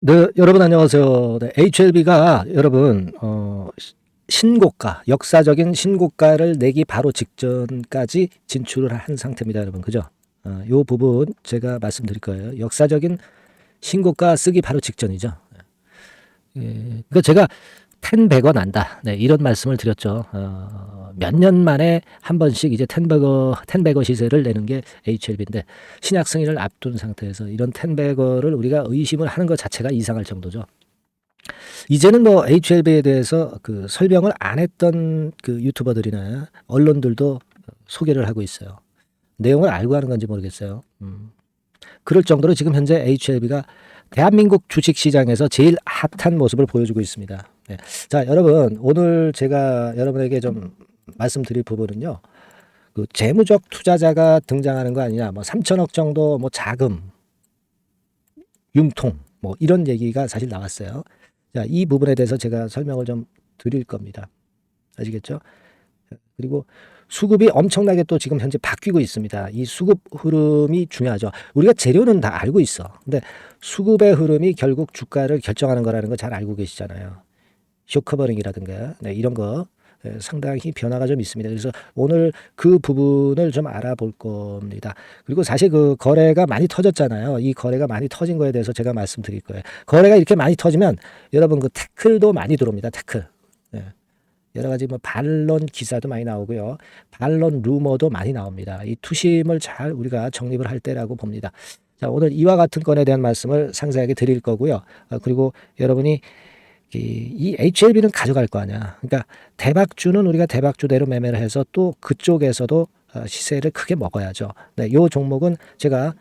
네, 여러분 안녕하세요. 네, HLB가 여러분 신고가, 역사적인 신고가를 내기 바로 직전까지 진출을 한 상태입니다, 여러분. 그죠? 요 부분 제가 말씀드릴 거예요. 역사적인 신고가 쓰기 바로 직전이죠. 그러니까 제가 10배거 난다. 네, 이런 말씀을 드렸죠. 몇 년 만에 한 번씩 이제 10배거 시세를 내는 게 HLB인데 신약 승인을 앞둔 상태에서 이런 10배거를 우리가 의심을 하는 것 자체가 이상할 정도죠. 이제는 뭐 HLB에 대해서 그 설명을 안 했던 그 유튜버들이나 언론들도 소개를 하고 있어요. 내용을 알고 하는 건지 모르겠어요. 그럴 정도로 지금 현재 HLB가 대한민국 주식시장에서 제일 핫한 모습을 보여주고 있습니다. 네. 자, 여러분, 오늘 제가 여러분에게 좀 말씀드릴 부분은요. 그 재무적 투자자가 등장하는 거 아니냐, 뭐 3천억 정도 뭐 자금, 융통, 뭐 이런 얘기가 사실 나왔어요. 자, 이 부분에 대해서 제가 설명을 좀 드릴 겁니다. 아시겠죠? 그리고 수급이 엄청나게 또 지금 현재 바뀌고 있습니다. 이 수급 흐름이 중요하죠. 우리가 재료는 다 알고 있어. 근데 수급의 흐름이 결국 주가를 결정하는 거라는 거 잘 알고 계시잖아요. 쇼커버링이라든가 네, 이런 거 상당히 변화가 좀 있습니다. 그래서 오늘 그 부분을 좀 알아볼 겁니다. 그리고 사실 그 거래가 많이 터졌잖아요. 이 거래가 많이 터진 거에 대해서 제가 말씀드릴 거예요. 거래가 이렇게 많이 터지면 여러분 그 태클도 많이 들어옵니다. 태클. 네. 여러 가지 뭐 반론 기사도 많이 나오고요. 반론 루머도 많이 나옵니다. 이 투심을 잘 우리가 정립을 할 때라고 봅니다. 자, 오늘 이와 같은 건에 대한 말씀을 상세하게 드릴 거고요. 그리고 여러분이 이 HLB는 가져갈 거 아니야. 그러니까 대박주는 우리가 대박주대로 매매를 해서 또 그쪽에서도 시세를 크게 먹어야죠. 네, 요 종목은 제가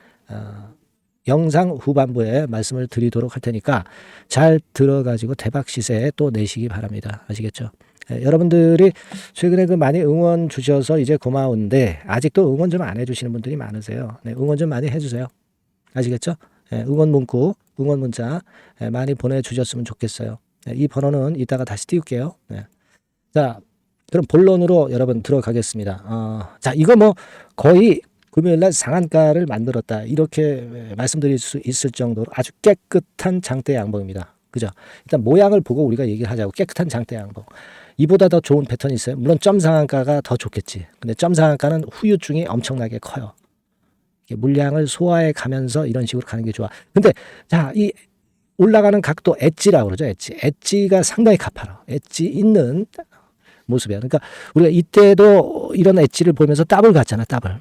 영상 후반부에 말씀을 드리도록 할 테니까 잘 들어가지고 대박 시세에 또 내시기 바랍니다. 아시겠죠? 네, 여러분들이 최근에 그 많이 응원 주셔서 이제 고마운데 아직도 응원 좀 안 해주시는 분들이 많으세요. 네, 응원 좀 많이 해주세요. 아시겠죠? 네, 응원 문구, 응원 문자 많이 보내주셨으면 좋겠어요. 네, 이 번호는 이따가 다시 띄울게요. 네. 자, 그럼 본론으로 여러분 들어가겠습니다. 자, 이거 뭐 거의 금요일날 상한가를 만들었다. 이렇게 말씀드릴 수 있을 정도로 아주 깨끗한 장대 양봉입니다. 그죠? 일단 모양을 보고 우리가 얘기를 하자고. 깨끗한 장대 양봉. 이보다 더 좋은 패턴이 있어요. 물론 점 상한가가 더 좋겠지. 근데 점 상한가는 후유증이 엄청나게 커요. 물량을 소화해 가면서 이런 식으로 가는 게 좋아. 근데 자, 이 올라가는 각도 엣지라고 그러죠. 엣지가 상당히 가파라. 엣지 있는 모습이야. 그러니까 우리가 이때도 이런 엣지를 보면서 더블 갔잖아. 더블.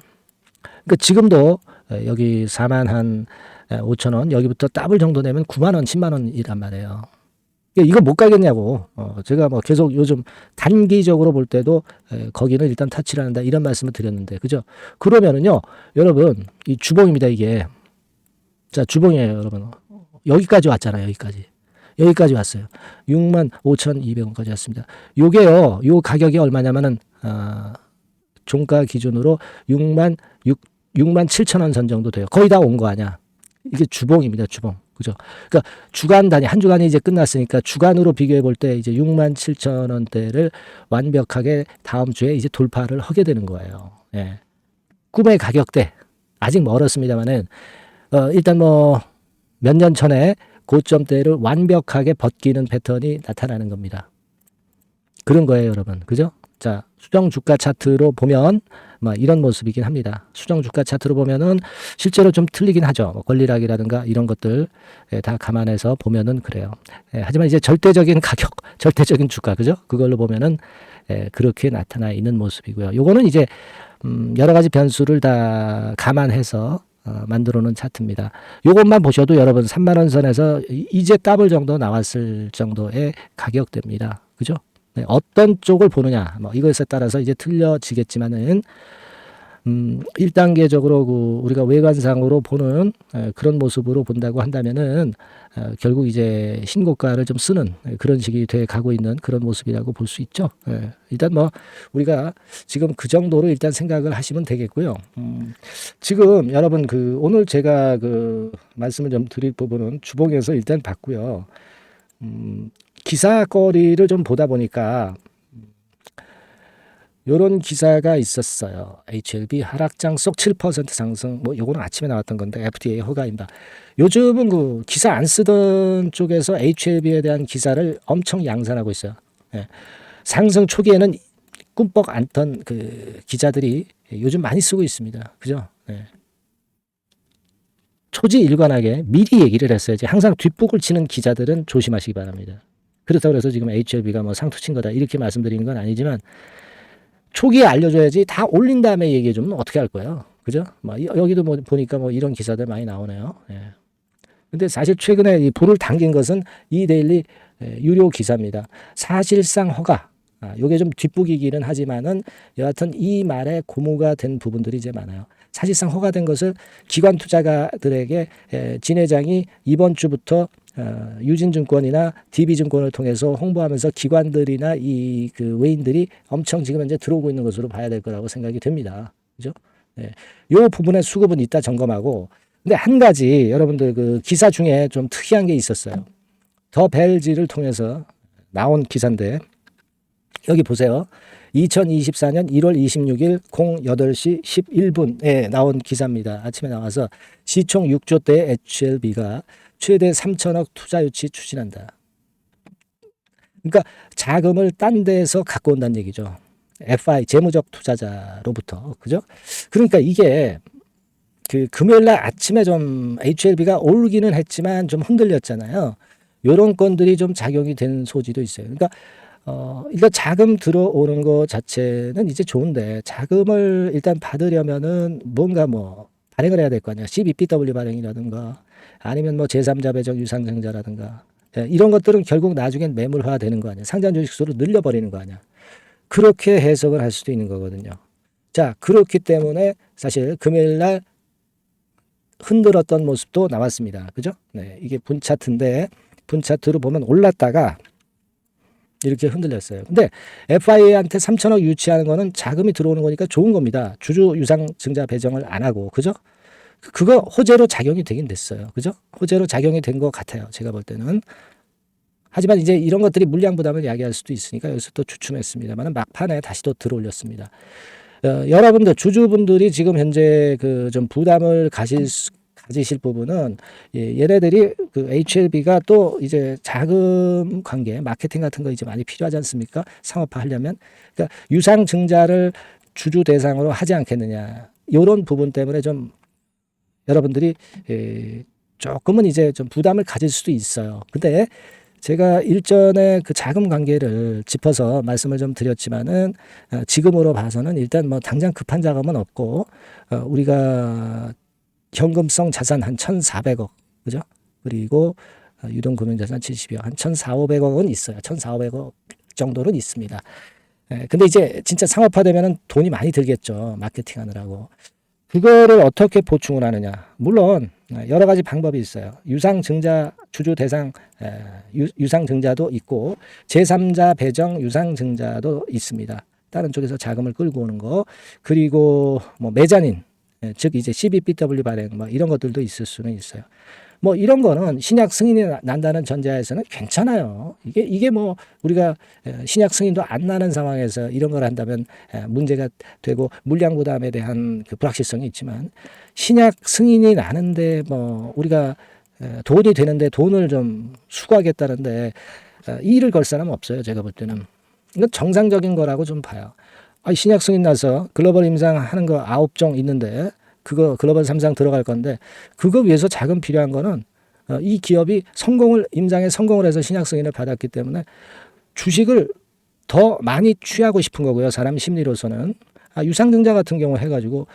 그러니까 지금도 여기 4만 한 5천 원 여기부터 더블 정도 내면 9만 원, 10만 원이란 말이에요. 이거 못 가겠냐고. 제가 뭐 계속 요즘 단기적으로 볼 때도 거기는 일단 타치를 한다 이런 말씀을 드렸는데 그죠? 그러면은요, 여러분 이 주봉입니다 이게. 자, 주봉이에요, 여러분. 여기까지 왔잖아요, 여기까지 왔어요. 65,200원까지 왔습니다. 요게요, 요 가격이 얼마냐면은 종가 기준으로 6만 7천 원 선 정도 돼요. 거의 다 온 거 아니야. 이게 주봉입니다, 주봉. 그죠? 그러니까 주간 단위, 한 주간이 이제 끝났으니까 주간으로 비교해 볼 때 이제 6만 7천 원대를 완벽하게 다음 주에 이제 돌파를 하게 되는 거예요. 예. 꿈의 가격대. 아직 멀었습니다만은, 일단 뭐, 몇 년 전에 고점대를 완벽하게 벗기는 패턴이 나타나는 겁니다. 그런 거예요, 여러분. 그죠? 자, 수정 주가 차트로 보면 막 이런 모습이긴 합니다. 수정 주가 차트로 보면은 실제로 좀 틀리긴 하죠. 뭐 권리락이라든가 이런 것들 다 감안해서 보면은 그래요. 하지만 이제 절대적인 가격, 절대적인 주가, 그죠? 그걸로 보면은 그렇게 나타나 있는 모습이고요. 요거는 이제 여러 가지 변수를 다 감안해서 만들어 놓은 차트입니다. 요것만 보셔도 여러분 3만 원 선에서 이제 더블 정도 나왔을 정도의 가격대입니다. 그죠? 네, 어떤 쪽을 보느냐, 뭐 이것에 따라서 이제 틀려지겠지만은 1단계적으로 그 우리가 외관상으로 보는 그런 모습으로 본다고 한다면은 결국 이제 신고가를 좀 쓰는 그런 식이 돼 가고 있는 그런 모습이라고 볼 수 있죠. 일단 뭐 우리가 지금 그 정도로 일단 생각을 하시면 되겠고요. 지금 여러분 그 오늘 제가 그 말씀을 좀 드릴 부분은 주봉에서 일단 봤고요. 기사거리를 좀 보다 보니까 요런 기사가 있었어요. HLB 하락장 속 7% 상승. 뭐 요거는 아침에 나왔던 건데 FDA 허가인다. 요즘은 그 기사 안 쓰던 쪽에서 HLB에 대한 기사를 엄청 양산하고 있어요. 예. 상승 초기에는 꿈뻑 않던 그 기자들이 요즘 많이 쓰고 있습니다. 그죠? 예. 초지일관하게 미리 얘기를 했어야지. 항상 뒷북을 치는 기자들은 조심하시기 바랍니다. 그렇다고 해서 지금 HLB가 뭐 상투 친 거다 이렇게 말씀드리는 건 아니지만 초기에 알려줘야지. 다 올린 다음에 얘기해주면 어떻게 할 거예요? 그죠? 뭐 여기도 뭐 보니까 뭐 이런 기사들 많이 나오네요. 예. 근데 사실 최근에 이 불을 당긴 것은 이데일리 유료 기사입니다. 사실상 허가. 요게 좀 뒷북이기는 하지만은 여하튼 이 말에 고무가 된 부분들이 이제 많아요. 사실상 허가된 것을 기관 투자가들에게 진 회장이 이번 주부터 유진증권이나 DB증권을 통해서 홍보하면서 기관들이나 이 그 외인들이 엄청 지금 현재 들어오고 있는 것으로 봐야 될 거라고 생각이 됩니다. 그죠? 네. 요 부분의 수급은 이따 점검하고. 근데 한 가지 여러분들 그 기사 중에 좀 특이한 게 있었어요. 더 벨지를 통해서 나온 기사인데 여기 보세요. 2024년 1월 26일 08시 11분에 나온 기사입니다. 아침에 나와서 시총 6조 대 HLB가 최대 3천억 투자 유치 추진한다. 그러니까 자금을 딴 데서 갖고 온다는 얘기죠. FI 재무적 투자자로부터. 그죠? 그러니까 이게 그 금요일 날 아침에 좀 HLB가 오르기는 했지만 좀 흔들렸잖아요. 요런 건들이 좀 작용이 된 소지도 있어요. 그러니까 일단 자금 들어오는 거 자체는 이제 좋은데 자금을 일단 받으려면은 뭔가 뭐 발행을 해야 될 거 아니야. CBPW 발행이라든가 아니면 뭐 제3자 배정 유상증자라든가 이런 것들은 결국 나중엔 매물화 되는 거 아니야. 상장 주식수를 늘려버리는 거 아니야. 그렇게 해석을 할 수도 있는 거거든요. 자, 그렇기 때문에 사실 금요일 날 흔들었던 모습도 나왔습니다. 그죠? 네, 이게 분 차트인데 분 차트로 보면 올랐다가 이렇게 흔들렸어요. 근데 FIA한테 3천억 유치하는 거는 자금이 들어오는 거니까 좋은 겁니다. 주주 유상 증자 배정을 안 하고. 그죠? 그거 호재로 작용이 되긴 됐어요. 그죠? 호재로 작용이 된 것 같아요. 제가 볼 때는. 하지만 이제 이런 것들이 물량 부담을 야기할 수도 있으니까 여기서 또 주춤했습니다만 막판에 다시 또 들어올렸습니다. 여러분들 주주분들이 지금 현재 그 좀 부담을 가지실 부분은 얘네들이 그 HLB가 또 이제 자금 관계 마케팅 같은 거 이제 많이 필요하지 않습니까? 상업화 하려면. 그러니까 유상 증자를 주주 대상으로 하지 않겠느냐. 이런 부분 때문에 좀 여러분들이 조금은 이제 좀 부담을 가질 수도 있어요. 근데 제가 일전에 그 자금 관계를 짚어서 말씀을 좀 드렸지만은 지금으로 봐서는 일단 뭐 당장 급한 자금은 없고 우리가 현금성 자산 한 1,400억 그죠? 그리고 유동금융자산 70여 한 1,400~500억은 있어요. 1,400억 정도는 있습니다. 근데 이제 진짜 상업화되면은 돈이 많이 들겠죠. 마케팅하느라고. 그거를 어떻게 보충을 하느냐. 물론 여러 가지 방법이 있어요. 유상증자 주주 대상 유상증자도 있고 제3자 배정 유상증자도 있습니다. 다른 쪽에서 자금을 끌고 오는 거. 그리고 뭐 매자닌 즉 이제 CBPW 발행 뭐 이런 것들도 있을 수는 있어요. 뭐 이런 거는 신약 승인이 난다는 전제하에서는 괜찮아요. 이게 뭐 우리가 신약 승인도 안 나는 상황에서 이런 걸 한다면 문제가 되고 물량 부담에 대한 그 불확실성이 있지만 신약 승인이 나는데 뭐 우리가 돈이 되는데 돈을 좀 수거하겠다는데 이 일을 걸 사람은 없어요. 제가 볼 때는. 이건 정상적인 거라고 좀 봐요. 신약 승인 나서 글로벌 임상하는 거 9종 있는데 그거 글로벌 3상 들어갈 건데 그거 위해서 자금 필요한 거는 이 기업이 임상에 성공을 해서 신약 승인을 받았기 때문에 주식을 더 많이 취하고 싶은 거고요. 사람 심리로서는. 유상증자 같은 경우 해가지고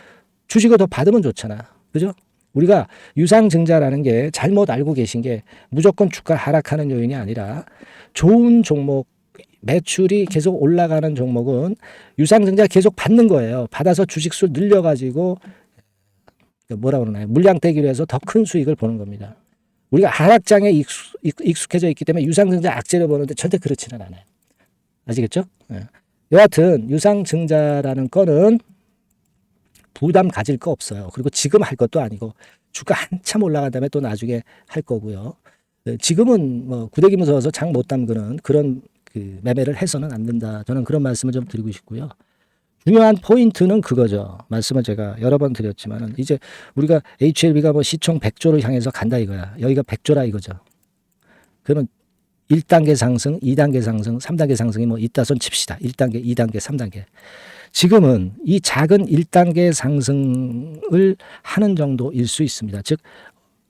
주식을 더 받으면 좋잖아. 그죠? 우리가 유상증자라는 게 잘못 알고 계신 게 무조건 주가 하락하는 요인이 아니라 좋은 종목 매출이 계속 올라가는 종목은 유상증자 계속 받는 거예요. 받아서 주식수 늘려가지고 뭐라 그러나요? 물량대기로 해서 더 큰 수익을 보는 겁니다. 우리가 하락장에 익숙해져 있기 때문에 유상증자 악재를 보는데 절대 그렇지는 않아요. 아시겠죠? 네. 여하튼 유상증자라는 거는 부담 가질 거 없어요. 그리고 지금 할 것도 아니고 주가 한참 올라간 다음에 또 나중에 할 거고요. 지금은 뭐 구데기 무서워서 장 못 담그는 그런 그 매매를 해서는 안 된다. 저는 그런 말씀을 좀 드리고 싶고요. 중요한 포인트는 그거죠. 말씀을 제가 여러 번 드렸지만은 이제 우리가 HLB가 뭐 시총 100조를 향해서 간다 이거야. 여기가 100조라 이거죠. 그러면 1단계 상승, 2단계 상승, 3단계 상승이 뭐 있다 손 칩시다. 1단계, 2단계, 3단계. 지금은 이 작은 1단계 상승을 하는 정도일 수 있습니다. 즉,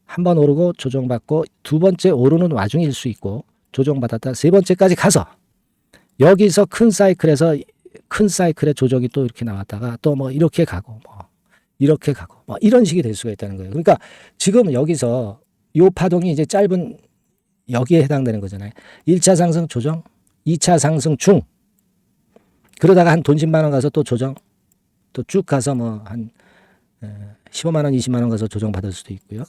한 번 오르고 조정받고 두 번째 오르는 와중일 수 있고 조정받았다 세 번째까지 가서 여기서 큰 사이클의 조정이 또 이렇게 나왔다가 또 뭐 이렇게 가고 뭐 이렇게 가고 뭐 이런 식이 될 수가 있다는 거예요. 그러니까 지금 여기서 요 파동이 이제 짧은 여기에 해당되는 거잖아요. 1차 상승 조정, 2차 상승 중. 그러다가 한 돈 10만 원 가서 또 조정, 또 쭉 가서 뭐 한 15만 원, 20만 원 가서 조정 받을 수도 있고요.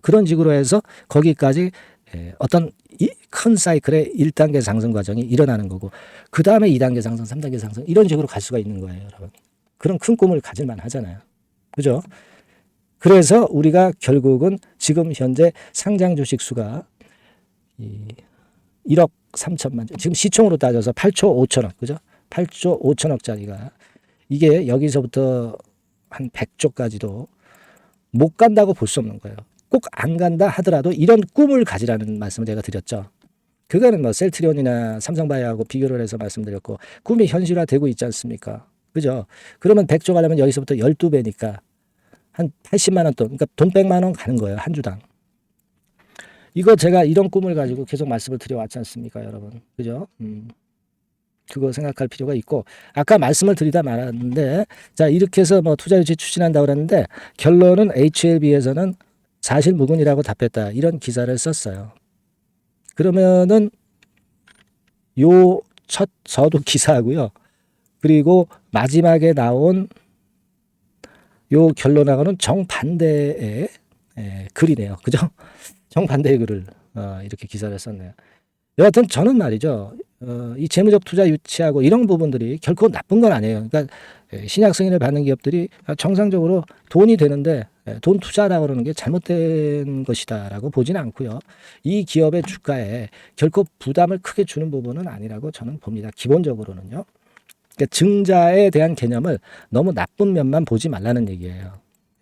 그런 식으로 해서 거기까지 어떤 큰 사이클의 1단계 상승 과정이 일어나는 거고 그 다음에 2단계 상승, 3단계 상승 이런 식으로 갈 수가 있는 거예요, 여러분. 그런 큰 꿈을 가질만 하잖아요. 그죠? 그래서 우리가 결국은 지금 현재 상장 주식 수가 1억 3천만 주. 지금 시총으로 따져서 8조 5천억. 그죠? 8조 5천억짜리가 이게 여기서부터 한 100조까지도 못 간다고 볼 수 없는 거예요. 꼭 안 간다 하더라도 이런 꿈을 가지라는 말씀을 제가 드렸죠. 그거는 뭐 셀트리온이나 삼성바이오하고 비교를 해서 말씀드렸고 꿈이 현실화되고 있지 않습니까? 그죠? 그러면 100조 가려면 여기서부터 12배니까 한 80만 원 돈, 그러니까 돈 100만 원 가는 거예요. 한 주당. 이거 제가 이런 꿈을 가지고 계속 말씀을 드려왔지 않습니까, 여러분? 그죠? 그거 생각할 필요가 있고, 아까 말씀을 드리다 말았는데, 자, 이렇게 해서 뭐 투자 유치 추진한다고 그랬는데, 결론은 HLB에서는 사실 무근이라고 답했다. 이런 기사를 썼어요. 그러면은, 요 첫 서두 기사하고요. 그리고 마지막에 나온 요 결론하고는 정반대의 글이네요. 그죠? 정반대의 글을 이렇게 기사를 썼네요. 여하튼 저는 말이죠. 이 재무적 투자 유치하고 이런 부분들이 결코 나쁜 건 아니에요. 그러니까 신약 승인을 받는 기업들이 정상적으로 돈이 되는데 돈 투자라고 그러는 게 잘못된 것이다라고 보지는 않고요. 이 기업의 주가에 결코 부담을 크게 주는 부분은 아니라고 저는 봅니다. 기본적으로는요. 그러니까 증자에 대한 개념을 너무 나쁜 면만 보지 말라는 얘기예요.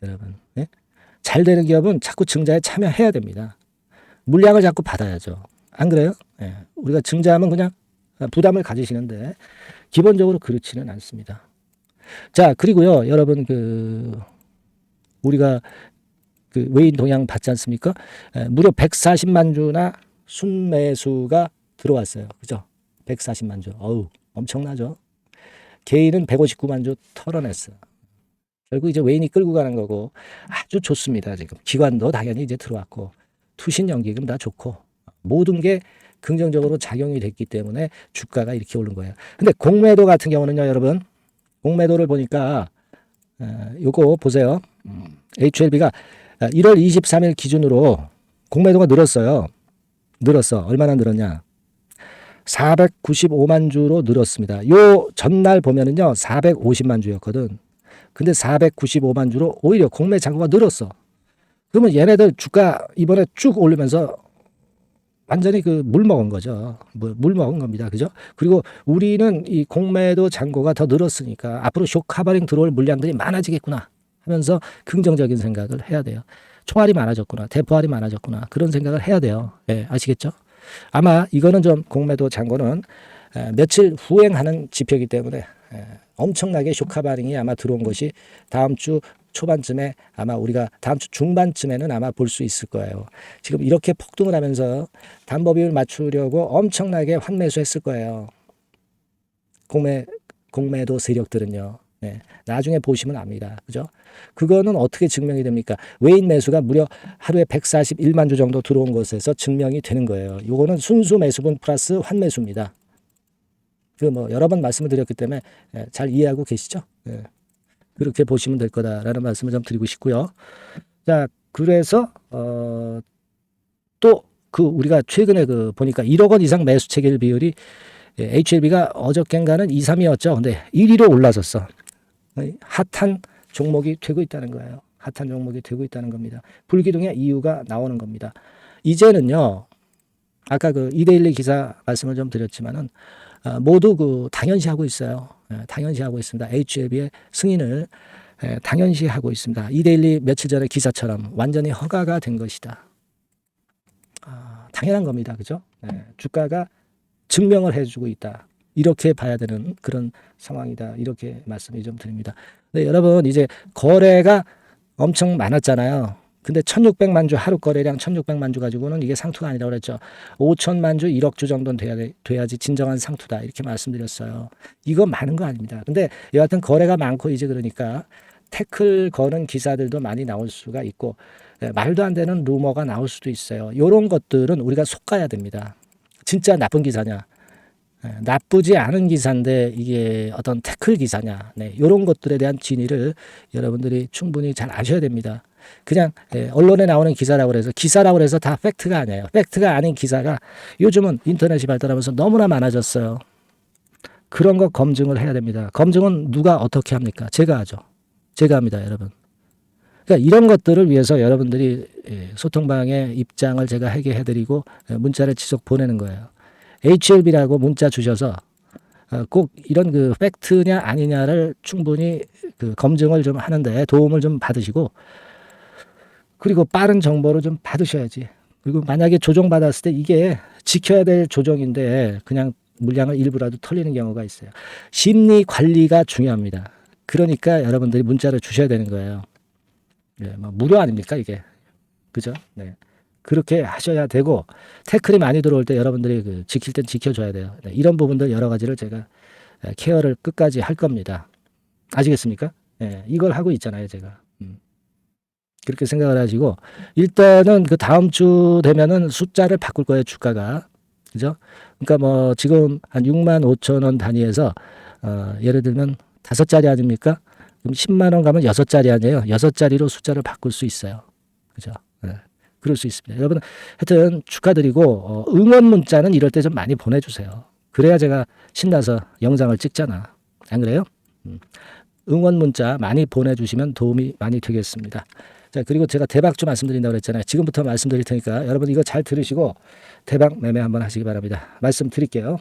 여러분. 네? 잘 되는 기업은 자꾸 증자에 참여해야 됩니다. 물량을 자꾸 받아야죠. 안 그래요? 네. 우리가 증자하면 그냥 부담을 가지시는데 기본적으로 그렇지는 않습니다. 자, 그리고요, 여러분 우리가 외인 동향 봤지 않습니까? 무려 140만 주나 순매수가 들어왔어요. 그죠? 140만 주. 어우, 엄청나죠? 개인은 159만 주 털어냈어요. 결국 이제 외인이 끌고 가는 거고 아주 좋습니다. 지금 기관도 당연히 이제 들어왔고 투신 연기금 다 좋고 모든 게 긍정적으로 작용이 됐기 때문에 주가가 이렇게 오른 거예요. 근데 공매도 같은 경우는요, 여러분, 공매도를 보니까 요거 보세요. HLB가 1월 23일 기준으로 공매도가 늘었어요. 얼마나 늘었냐? 495만 주로 늘었습니다. 요 전날 보면은요, 450만 주였거든. 근데 495만 주로 오히려 공매 잔고가 늘었어. 그러면 얘네들 주가 이번에 쭉 오르면서 완전히 물 먹은 거죠. 물 먹은 겁니다. 그죠? 그리고 우리는 이 공매도 잔고가 더 늘었으니까 앞으로 쇼카바링 들어올 물량들이 많아지겠구나 하면서 긍정적인 생각을 해야 돼요. 총알이 많아졌구나. 대포알이 많아졌구나. 그런 생각을 해야 돼요. 예, 아시겠죠? 아마 이거는 좀 공매도 잔고는 며칠 후행하는 지표이기 때문에 엄청나게 쇼카바링이 아마 들어온 것이 다음 주 초반쯤에 아마 우리가 다음 주 중반쯤에는 아마 볼 수 있을 거예요. 지금 이렇게 폭등을 하면서 담보 비율 맞추려고 엄청나게 환매수했을 거예요. 공매도 세력들은요. 네, 나중에 보시면 압니다. 그죠? 그거는 어떻게 증명이 됩니까? 외인 매수가 무려 하루에 141만 주 정도 들어온 것에서 증명이 되는 거예요. 요거는 순수 매수분 플러스 환매수입니다. 여러 번 말씀을 드렸기 때문에 잘 이해하고 계시죠? 네. 그렇게 보시면 될 거다라는 말씀을 좀 드리고 싶고요. 자, 그래서 또 우리가 최근에 보니까 1억 원 이상 매수 체결 비율이 HLB가 어저께인가는 2, 3위였죠. 근데 1위로 올라섰어. 핫한 종목이 되고 있다는 거예요. 핫한 종목이 되고 있다는 겁니다. 불기둥의 이유가 나오는 겁니다. 이제는요. 아까 이데일리 기사 말씀을 좀 드렸지만은 모두 그 당연시하고 있어요. 당연시하고 있습니다. HLB의 승인을 당연시하고 있습니다. 이데일리 며칠 전에 기사처럼 완전히 허가가 된 것이다. 당연한 겁니다. 그죠? 주가가 증명을 해주고 있다. 이렇게 봐야 되는 그런 상황이다. 이렇게 말씀을 좀 드립니다. 네, 여러분 이제 거래가 엄청 많았잖아요. 근데 1600만 주 하루 거래량 1600만 주 가지고는 이게 상투가 아니라고 그랬죠. 5천만 주 1억 주 정도는 돼야지 진정한 상투다. 이렇게 말씀드렸어요. 이거 많은 거 아닙니다. 근데 여하튼 거래가 많고 이제 그러니까 태클 거는 기사들도 많이 나올 수가 있고 말도 안 되는 루머가 나올 수도 있어요. 이런 것들은 우리가 속아야 됩니다. 진짜 나쁜 기사냐? 나쁘지 않은 기사인데 이게 어떤 태클 기사냐? 이런 것들에 대한 진위를 여러분들이 충분히 잘 아셔야 됩니다. 그냥 언론에 나오는 기사라고 해서 다 팩트가 아니에요. 팩트가 아닌 기사가 요즘은 인터넷이 발달하면서 너무나 많아졌어요. 그런 거 검증을 해야 됩니다. 검증은 누가 어떻게 합니까? 제가 하죠. 제가 합니다, 여러분. 그러니까 이런 것들을 위해서 여러분들이 소통방의 입장을 제가 해드리고 문자를 지속 보내는 거예요. HLB라고 문자 주셔서 꼭 이런 그 팩트냐 아니냐를 충분히 그 검증을 좀 하는데 도움을 좀 받으시고 그리고 빠른 정보를 좀 받으셔야지. 그리고 만약에 조정받았을 때 이게 지켜야 될 조정인데 그냥 물량을 일부라도 털리는 경우가 있어요. 심리 관리가 중요합니다. 그러니까 여러분들이 문자를 주셔야 되는 거예요. 뭐 무료 아닙니까 이게? 그죠? 그렇게 하셔야 되고 태클이 많이 들어올 때 여러분들이 그 지킬 땐 지켜줘야 돼요. 이런 부분들 여러 가지를 제가 케어를 끝까지 할 겁니다. 아시겠습니까? 이걸 하고 있잖아요, 제가. 그렇게 생각을 하시고 일단은 그 다음 주 되면은 숫자를 바꿀 거예요, 주가가. 그죠? 그러니까 뭐 지금 한 6만 5천 원 단위에서 예를 들면 5자리 아닙니까? 그럼 10만 원 가면 6자리 아니에요. 6자리로 숫자를 바꿀 수 있어요. 그죠? 그럴 수 있습니다. 여러분 하여튼 축하드리고 응원 문자는 이럴 때 좀 많이 보내주세요. 그래야 제가 신나서 영상을 찍잖아. 안 그래요? 응원 문자 많이 보내주시면 도움이 많이 되겠습니다. 자, 그리고 제가 대박주 말씀드린다고 그랬잖아요. 지금부터 말씀드릴 테니까 여러분 이거 잘 들으시고 대박 매매 한번 하시기 바랍니다. 말씀드릴게요.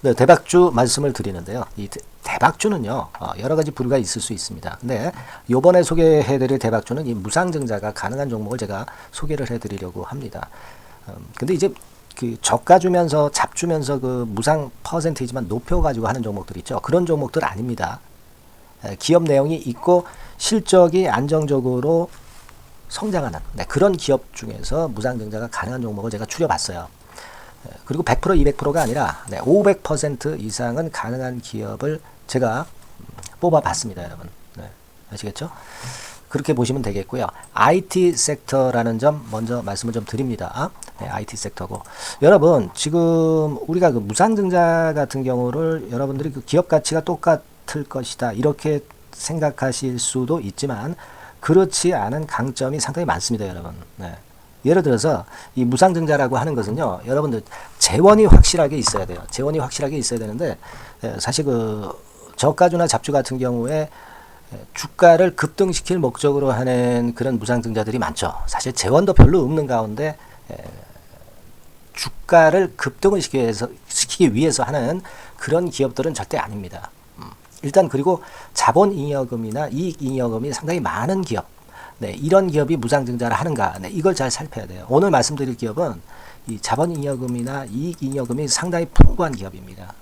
네, 대박주 말씀을 드리는데요. 이 대박주는요, 여러 가지 부류가 있을 수 있습니다. 근데 요번에 소개해드릴 대박주는 이 무상증자가 가능한 종목을 제가 소개를 해드리려고 합니다. 근데 이제 그 저가 주면서 잡 주면서 그 무상 퍼센테이지만 높여가지고 하는 종목들 있죠. 그런 종목들 아닙니다. 기업 내용이 있고 실적이 안정적으로 성장하는 그런 기업 중에서 무상증자가 가능한 종목을 제가 추려봤어요. 그리고 100% 200%가 아니라 500% 이상은 가능한 기업을 제가 뽑아봤습니다, 여러분. 아시겠죠? 그렇게 보시면 되겠고요. IT 섹터라는 점 먼저 말씀을 좀 드립니다. IT 섹터고 여러분 지금 우리가 그 무상증자 같은 경우를 여러분들이 그 기업 가치가 똑같을 것이다 이렇게 생각하실 수도 있지만 그렇지 않은 강점이 상당히 많습니다, 여러분. 예를 들어서 이 무상증자라고 하는 것은요, 여러분들 재원이 확실하게 있어야 돼요. 재원이 확실하게 있어야 되는데 사실 그 저가주나 잡주 같은 경우에 주가를 급등시킬 목적으로 하는 그런 무상증자들이 많죠. 사실 재원도 별로 없는 가운데 주가를 급등을 시키기 위해서 하는 그런 기업들은 절대 아닙니다. 일단 그리고 자본잉여금이나 이익잉여금이 상당히 많은 기업, 이런 기업이 무상증자를 하는가, 이걸 잘 살펴야 돼요. 오늘 말씀드릴 기업은 이 자본잉여금이나 이익잉여금이 상당히 풍부한 기업입니다.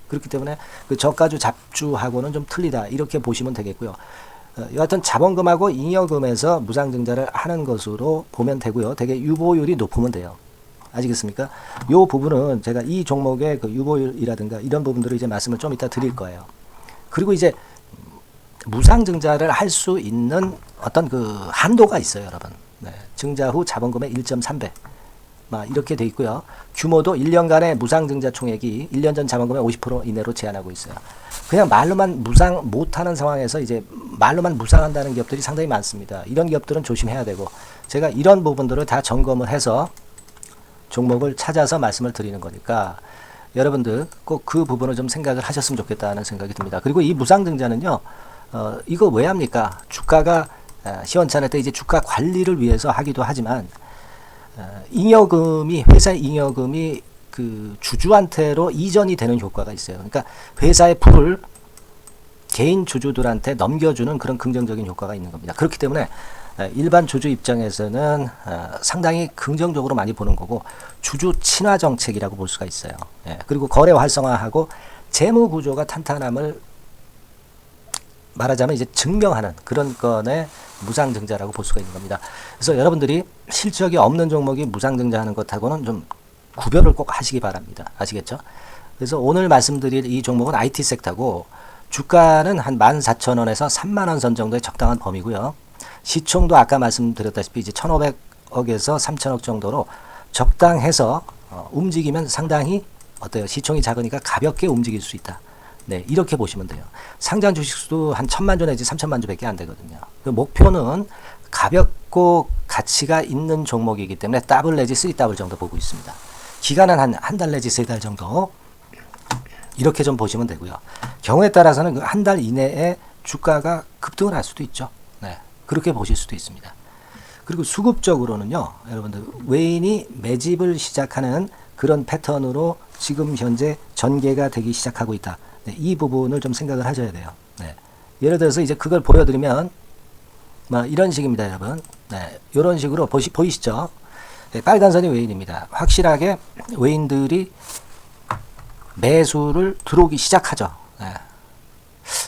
그렇기 때문에 그 저가주 잡주하고는 좀 틀리다 이렇게 보시면 되겠고요. 여하튼 자본금하고 잉여금에서 무상증자를 하는 것으로 보면 되고요. 되게 유보율이 높으면 돼요. 아시겠습니까? 이 부분은 제가 이 종목의 그 유보율이라든가 이런 부분들을 이제 말씀을 좀 이따 드릴 거예요. 그리고 이제 무상증자를 할 수 있는 어떤 그 한도가 있어요, 여러분. 증자 후 자본금의 1.3배. 이렇게 돼 있고요. 규모도 1년간의 무상증자 총액이 1년 전 자본금의 50% 이내로 제한하고 있어요. 그냥 말로만 무상 못하는 상황에서 이제 말로만 무상한다는 기업들이 상당히 많습니다. 이런 기업들은 조심해야 되고 제가 이런 부분들을 다 점검을 해서 종목을 찾아서 말씀을 드리는 거니까 여러분들 꼭 그 부분을 좀 생각을 하셨으면 좋겠다는 생각이 듭니다. 그리고 이 무상증자는요, 이거 왜 합니까? 주가가 시원찮을 때 이제 주가 관리를 위해서 하기도 하지만 잉여금이 회사 잉여금이 그 주주한테로 이전이 되는 효과가 있어요. 그러니까 회사의 부를 개인 주주들한테 넘겨주는 그런 긍정적인 효과가 있는 겁니다. 그렇기 때문에 일반 주주 입장에서는 상당히 긍정적으로 많이 보는 거고, 주주 친화 정책이라고 볼 수가 있어요. 그리고 거래 활성화하고 재무 구조가 탄탄함을 말하자면 이제 증명하는 그런 건의 무상증자라고 볼 수가 있는 겁니다. 그래서 여러분들이 실적이 없는 종목이 무상증자하는 것하고는 좀 구별을 꼭 하시기 바랍니다. 아시겠죠? 그래서 오늘 말씀드릴 이 종목은 IT 섹터고, 주가는 한 14,000원에서 30,000원 선 정도의 적당한 범위고요. 시총도 아까 말씀드렸다시피 이제 1,500억에서 3,000억 정도로 적당해서 움직이면 상당히 어때요? 시총이 작으니까 가볍게 움직일 수 있다. 네, 이렇게 보시면 돼요. 상장 주식수도 한 1,000만 주 내지 3,000만 주밖에 안 되거든요. 그 목표는 가볍고 가치가 있는 종목이기 때문에 더블 내지 3더블 정도 보고 있습니다. 기간은 한 달 내지 3달 정도, 이렇게 좀 보시면 되고요. 경우에 따라서는 그 한 달 이내에 주가가 급등을 할 수도 있죠. 네, 그렇게 보실 수도 있습니다. 그리고 수급적으로는요, 여러분들 외인이 매집을 시작하는 그런 패턴으로 지금 현재 전개가 되기 시작하고 있다. 네, 이 부분을 좀 생각을 하셔야 돼요. 네, 예를 들어서 이제 그걸 보여드리면 뭐 이런 식입니다, 여러분. 네, 이런 식으로 보이시죠? 네, 빨간 선이 외인입니다. 확실하게 외인들이 매수를 들어오기 시작하죠. 네.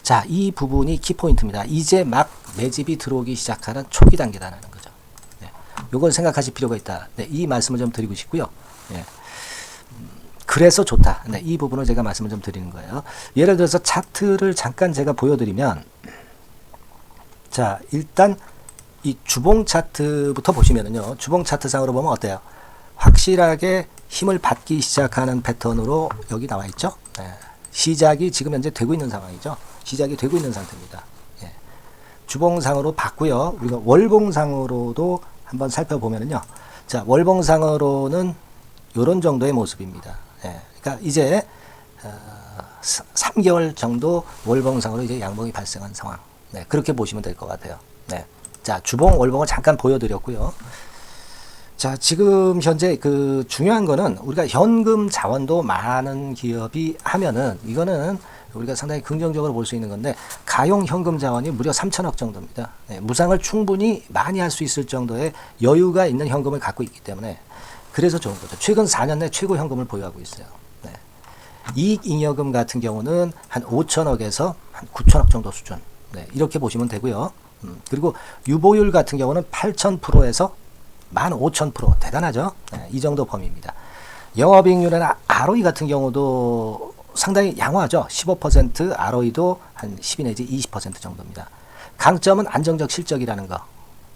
자, 이 부분이 키포인트입니다. 이제 막 매집이 들어오기 시작하는 초기 단계라는 거죠. 네. 요걸 생각하실 필요가 있다. 네, 이 말씀을 좀 드리고 싶고요. 네. 그래서 좋다. 네, 이 부분을 제가 말씀을 좀 드리는 거예요. 예를 들어서 차트를 잠깐 제가 보여드리면, 자, 일단 이 주봉 차트부터 보시면은요, 주봉 차트상으로 보면 어때요? 확실하게 힘을 받기 시작하는 패턴으로 여기 나와 있죠. 네. 시작이 지금 현재 되고 있는 상황이죠. 시작이 되고 있는 상태입니다. 예. 주봉상으로 봤고요. 우리가 월봉상으로도 한번 살펴보면은요, 자, 월봉상으로는 이런 정도의 모습입니다. 예. 그러니까 이제 3개월 정도 월봉상으로 이제 양봉이 발생한 상황. 네, 그렇게 보시면 될 것 같아요. 네. 자, 주봉, 월봉을 잠깐 보여드렸고요. 자, 지금 현재 그 중요한 거는 우리가 현금 자원도 많은 기업이 하면은 이거는 우리가 상당히 긍정적으로 볼 수 있는 건데, 가용 현금 자원이 무려 3,000억 정도입니다. 네, 무상을 충분히 많이 할 수 있을 정도의 여유가 있는 현금을 갖고 있기 때문에 그래서 좋은 거죠. 최근 4년 내 최고 현금을 보유하고 있어요. 네. 이익잉여금 같은 경우는 한 5천억에서 한 9천억 정도 수준. 네, 이렇게 보시면 되고요. 그리고 유보율 같은 경우는 8,000%에서 15,000%. 대단하죠? 네, 이 정도 범위입니다. 영업이익률이나 ROE 같은 경우도 상당히 양호하죠. 15%, ROE도 한 12 내지 20% 정도입니다. 강점은 안정적 실적이라는 거.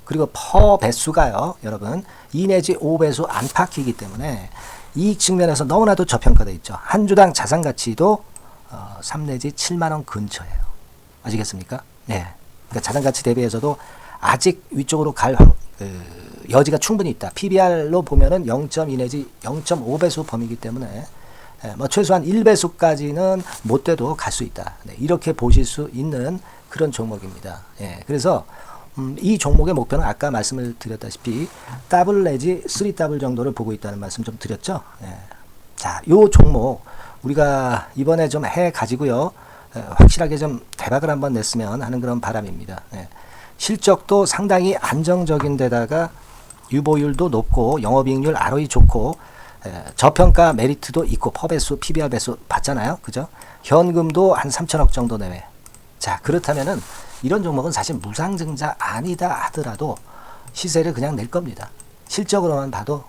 그리고 퍼 배수가요, 여러분 2 내지 5배수 안팎이기 때문에 이익 측면에서 너무나도 저평가되어 있죠. 한 주당 자산 가치도 3 내지 7만 원 근처예요. 아시겠습니까? 네. 그러니까 자산 가치 대비해서도 아직 위쪽으로 갈 여지가 충분히 있다. PBR로 보면은 0.2 내지 0.5배수 범위이기 때문에 뭐 최소한 1배수까지는 못 돼도 갈 수 있다. 네, 이렇게 보실 수 있는 그런 종목입니다. 예, 그래서 이 종목의 목표는 아까 말씀을 드렸다시피 더블 내지 3더블 정도를 보고 있다는 말씀 좀 드렸죠. 예. 자, 요 종목 우리가 이번에 좀 해 가지고요, 확실하게 좀 대박을 한번 냈으면 하는 그런 바람입니다. 예. 실적도 상당히 안정적인 데다가 유보율도 높고 영업이익률 ROE 좋고 저평가 메리트도 있고 퍼배수 PBR 배수 봤잖아요. 그죠? 현금도 한 3천억 정도 내외. 자, 그렇다면은 이런 종목은 사실 무상증자 아니다 하더라도 시세를 그냥 낼 겁니다. 실적으로만 봐도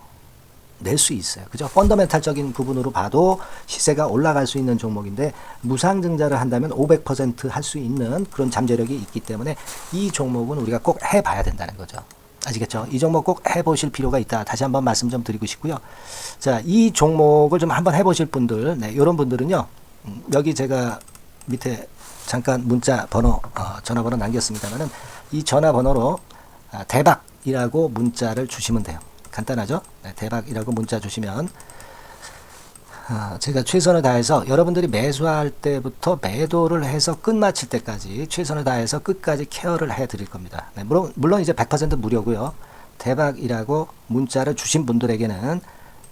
낼 수 있어요. 그죠? 펀더멘탈적인 부분으로 봐도 시세가 올라갈 수 있는 종목인데, 무상증자를 한다면 500% 할 수 있는 그런 잠재력이 있기 때문에 이 종목은 우리가 꼭 해봐야 된다는 거죠. 아시겠죠? 이 종목 꼭 해보실 필요가 있다. 다시 한번 말씀 좀 드리고 싶고요. 자, 이 종목을 좀 한번 해보실 분들, 네, 이런 분들은요, 여기 제가 밑에 잠깐 문자 번호, 전화번호 남겼습니다만은 이 전화번호로 대박이라고 문자를 주시면 돼요. 간단하죠? 네, 대박이라고 문자 주시면 제가 최선을 다해서 여러분들이 매수할 때부터 매도를 해서 끝마칠 때까지 최선을 다해서 끝까지 케어를 해드릴 겁니다. 네, 물론 이제 100% 무료고요. 대박이라고 문자를 주신 분들에게는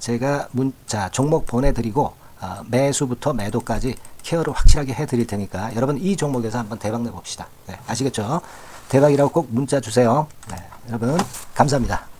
제가 문자 종목 보내드리고 매수부터 매도까지 케어를 확실하게 해드릴 테니까 여러분 이 종목에서 한번 대박 내봅시다. 네, 아시겠죠? 대박이라고 꼭 문자 주세요. 네, 여러분 감사합니다.